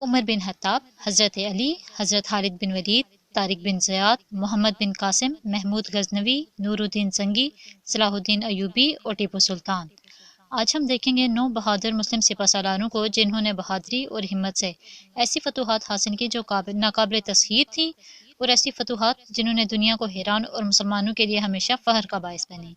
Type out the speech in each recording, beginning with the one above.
عمر بن خطاب، حضرت علی، حضرت خالد بن ولید، طارق بن زیاد، محمد بن قاسم، محمود غزنوی، نور الدین زنگی، صلاح الدین ایوبی اور ٹیپو سلطان۔ آج ہم دیکھیں گے 9 بہادر مسلم سپہ سالاروں کو جنہوں نے بہادری اور ہمت سے ایسی فتوحات حاصل کی جو ناقابل تسخیر تھیں، اور ایسی فتوحات جنہوں نے دنیا کو حیران اور مسلمانوں کے لیے ہمیشہ فخر کا باعث بنی۔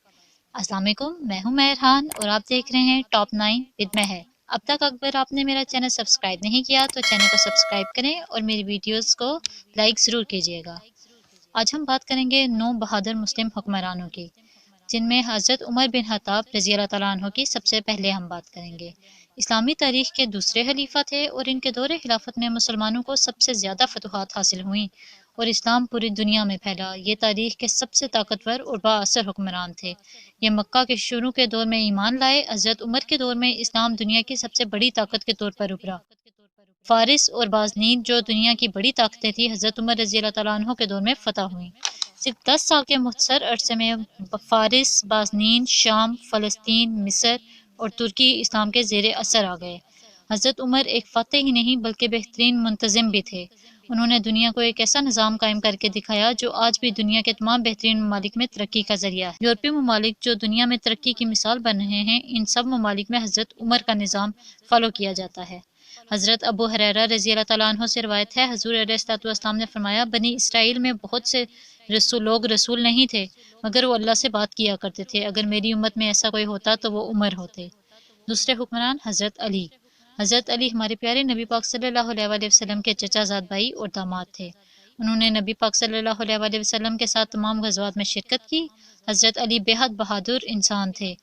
السلام علیکم، میں ہوں مہران اور آپ دیکھ رہے ہیں ٹاپ 9 ود مہر۔ اب تک اگر آپ نے میرا چینل سبسکرائب نہیں کیا تو چینل کو سبسکرائب کریں اور میری ویڈیوز کو لائک ضرور کیجیے گا۔ آج ہم بات کریں گے 9 بہادر مسلم حکمرانوں کی، جن میں حضرت عمر بن خطاب رضی اللہ تعالیٰ عنہ کی سب سے پہلے ہم بات کریں گے۔ اسلامی تاریخ کے دوسرے خلیفہ تھے اور ان کے دور خلافت میں مسلمانوں کو سب سے زیادہ فتوحات حاصل ہوئیں اور اسلام پوری دنیا میں پھیلا۔ یہ تاریخ کے سب سے طاقتور اور بااثر حکمران تھے۔ یہ مکہ کے شروع کے دور میں ایمان لائے۔ حضرت عمر کے دور میں اسلام دنیا کی سب سے بڑی طاقت کے طور پر ابھرا۔ فارس اور بازنین جو دنیا کی بڑی طاقتیں تھیں، حضرت عمر رضی اللہ تعالیٰ عنہ کے دور میں فتح ہوئیں۔ صرف 10 سال کے مختصر عرصے میں فارس، بازنین، شام، فلسطین، مصر اور ترکی اسلام کے زیر اثر آ گئے۔ حضرت عمر ایک فاتح ہی نہیں بلکہ بہترین منتظم بھی تھے۔ انہوں نے دنیا کو ایک ایسا نظام قائم کر کے دکھایا جو آج بھی دنیا کے تمام بہترین ممالک میں ترقی کا ذریعہ ہے۔ یورپی ممالک جو دنیا میں ترقی کی مثال بن رہے ہیں، ان سب ممالک میں حضرت عمر کا نظام فالو کیا جاتا ہے۔ حضرت ابو ہریرہ رضی اللہ تعالیٰ عنہ سے روایت ہے، حضور علیہ الصلوۃ والسلام نے فرمایا، بنی اسرائیل میں بہت سے لوگ رسول نہیں تھے مگر وہ اللہ سے بات کیا کرتے تھے۔ اگر میری امت میں ایسا کوئی ہوتا تو وہ عمر ہوتے۔ دوسرے حکمران حضرت علی۔ حضرت علی ہمارے پیارے نبی پاک صلی اللہ علیہ وآلہ وسلم کے چچا زاد بھائی اور داماد تھے۔ انہوں نے نبی پاک صلی اللہ علیہ وآلہ وسلم کے ساتھ تمام غزوات میں شرکت کی۔ حضرت علی بے حد بہادر انسان تھے۔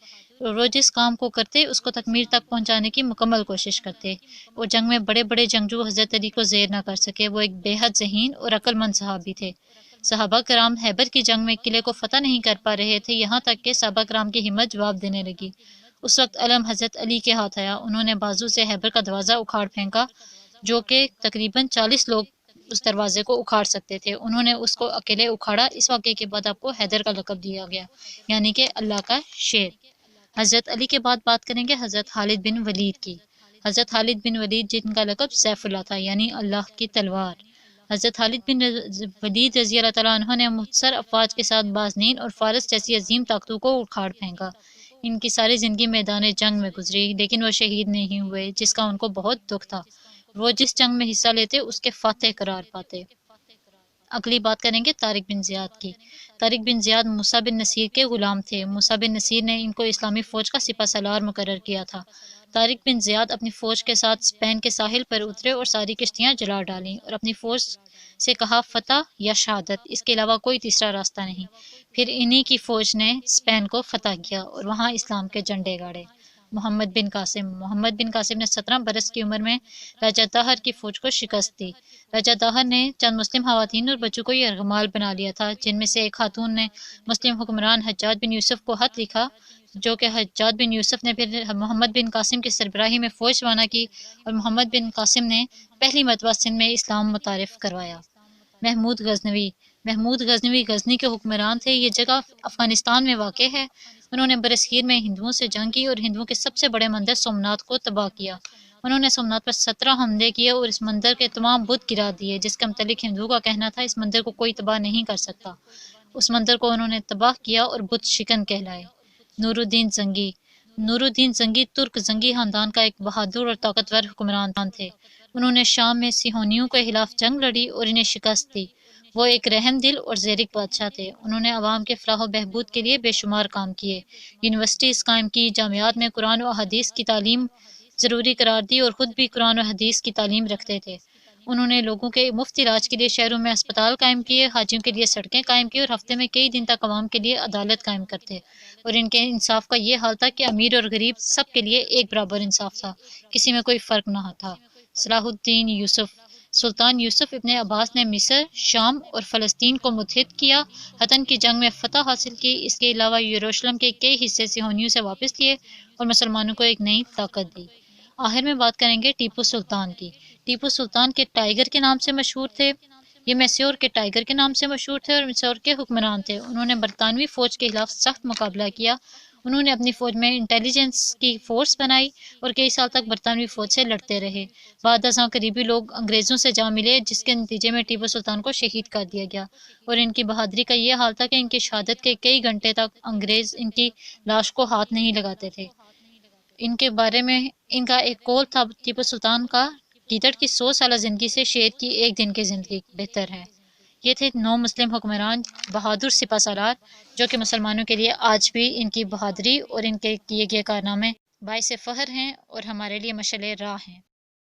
وہ جس کام کو کرتے اس کو تکمیل تک پہنچانے کی مکمل کوشش کرتے، اور جنگ میں بڑے بڑے جنگجو حضرت علی کو زیر نہ کر سکے۔ وہ ایک بے حد ذہین اور عقل مند صحابی تھے۔ صحابہ کرام خیبر کی جنگ میں قلعے کو فتح نہیں کر پا رہے تھے، یہاں تک کہ صحابہ کرام کی ہمت جواب دینے لگی۔ اس وقت علم حضرت علی کے ہاتھ آیا، انہوں نے بازو سے خیبر کا دروازہ اکھاڑ پھینکا، جو کہ تقریباً 40 لوگ اس دروازے کو اکھاڑ سکتے تھے۔ انہوں نے اس کو اکیلے اکھاڑا۔ اس واقعے کے بعد آپ کو حیدر کا لقب دیا گیا، یعنی کہ اللہ کا شیر۔ حضرت علی کے بعد بات کریں گے حضرت خالد بن ولید کی۔ حضرت خالد بن ولید جن کا لقب سیف اللہ تھا، یعنی اللہ کی تلوار۔ حضرت خالد بن ولید رضی اللہ تعالیٰ عنہ نے مختصر افواج کے ساتھ بازنین اور فارس جیسی عظیم طاقتوں کو اکھاڑ پھینکا۔ ان کی ساری زندگی میدان جنگ میں گزری، لیکن وہ شہید نہیں ہوئے، جس کا ان کو بہت دکھ تھا۔ وہ جس جنگ میں حصہ لیتے اس کے فاتح قرار پاتے۔ اگلی بات کریں گے طارق بن زیاد کی۔ طارق بن زیاد موسیٰ بن نصیر کے غلام تھے۔ موسیٰ بن نصیر نے ان کو اسلامی فوج کا سپہ سالار مقرر کیا تھا۔ طارق بن زیاد اپنی فوج کے ساتھ اسپین کے ساحل پر اترے اور ساری کشتیاں جلا ڈالیں، اور اپنی فوج سے کہا، فتح یا شہادت، اس کے علاوہ کوئی تیسرا راستہ نہیں۔ پھر انہی کی فوج نے اسپین کو فتح کیا اور وہاں اسلام کے جھنڈے گاڑے۔ محمد بن قاسم۔ محمد بن قاسم نے 17 برس کی عمر میں راجہ داہر کی فوج کو شکست دی۔ راجہ داہر نے چند مسلم خواتین اور بچوں کو یرغمال بنا لیا تھا، جن میں سے ایک خاتون نے مسلم حکمران حجاج بن یوسف کو خط لکھا، جو کہ حجاج بن یوسف نے پھر محمد بن قاسم کی سربراہی میں فوج روانہ کی، اور محمد بن قاسم نے پہلی مرتبہ سندھ میں اسلام متعارف کروایا۔ محمود غزنوی۔ محمود غزنوی غزنی کے حکمران تھے۔ یہ جگہ افغانستان میں واقع ہے۔ انہوں نے برصغیر میں ہندوؤں سے جنگ کی اور ہندوؤں کے سب سے بڑے مندر سومناتھ کو تباہ کیا۔ انہوں نے سومناتھ پر 17 حملے کیے اور اس مندر کے تمام بت گرا دیے، جس کے متعلق ہندوؤں کا کہنا تھا اس مندر کو کوئی تباہ نہیں کر سکتا۔ اس مندر کو انہوں نے تباہ کیا اور بت شکن کہلائے۔ نور الدین زنگی۔ نور الدین زنگی ترک زنگی خاندان کا ایک بہادر اور طاقتور حکمران تھے۔ انہوں نے شام میں سیہونیوں کے خلاف جنگ لڑی اور انہیں شکست دی۔ وہ ایک رحم دل اور زیرک بادشاہ تھے۔ انہوں نے عوام کے فلاح و بہبود کے لیے بے شمار کام کیے، یونیورسٹیز قائم کی، جامعات میں قرآن و حدیث کی تعلیم ضروری قرار دی اور خود بھی قرآن و حدیث کی تعلیم رکھتے تھے۔ انہوں نے لوگوں کے مفت علاج کے لیے شہروں میں اسپتال قائم کیے، حاجیوں کے لیے سڑکیں قائم کی، اور ہفتے میں کئی دن تک عوام کے لیے عدالت قائم کرتے، اور ان کے انصاف کا یہ حال تھا کہ امیر اور غریب سب کے لیے ایک برابر انصاف تھا، کسی میں کوئی فرق نہ تھا۔ صلاح الدین یوسف۔ سلطان یوسف ابن عباس نے مصر، شام اور فلسطین کو متحد کیا، حطن کی جنگ میں فتح حاصل کی۔ اس کے علاوہ یروشلم کے کئی حصے سیہونیوں سے واپس لیے اور مسلمانوں کو ایک نئی طاقت دی۔ آخر میں بات کریں گے ٹیپو سلطان کی۔ ٹیپو سلطان کے ٹائیگر کے نام سے مشہور تھے۔ یہ میسور کے ٹائیگر کے نام سے مشہور تھے اور میسور کے حکمران تھے۔ انہوں نے برطانوی فوج کے خلاف سخت مقابلہ کیا انہوں نے اپنی فوج میں انٹیلیجنس کی فورس بنائی اور کئی سال تک برطانوی فوج سے لڑتے رہے۔ بعد ازاں قریبی لوگ انگریزوں سے جا ملے، جس کے نتیجے میں ٹیپو سلطان کو شہید کر دیا گیا، اور ان کی بہادری کا یہ حال تھا کہ ان کی شہادت کے کئی گھنٹے تک انگریز ان کی لاش کو ہاتھ نہیں لگاتے تھے۔ ان کے بارے میں ان کا ایک قول تھا، ٹیپو سلطان کا گیدڑ کی 100 سالہ زندگی سے شیر کی ایک دن کی زندگی بہتر ہے۔ یہ تھے 9 مسلم حکمران، بہادر سپہ سالار، جو کہ مسلمانوں کے لیے آج بھی ان کی بہادری اور ان کے کیے گئے کارنامے باعث فخر ہیں اور ہمارے لیے مشعل راہ ہیں۔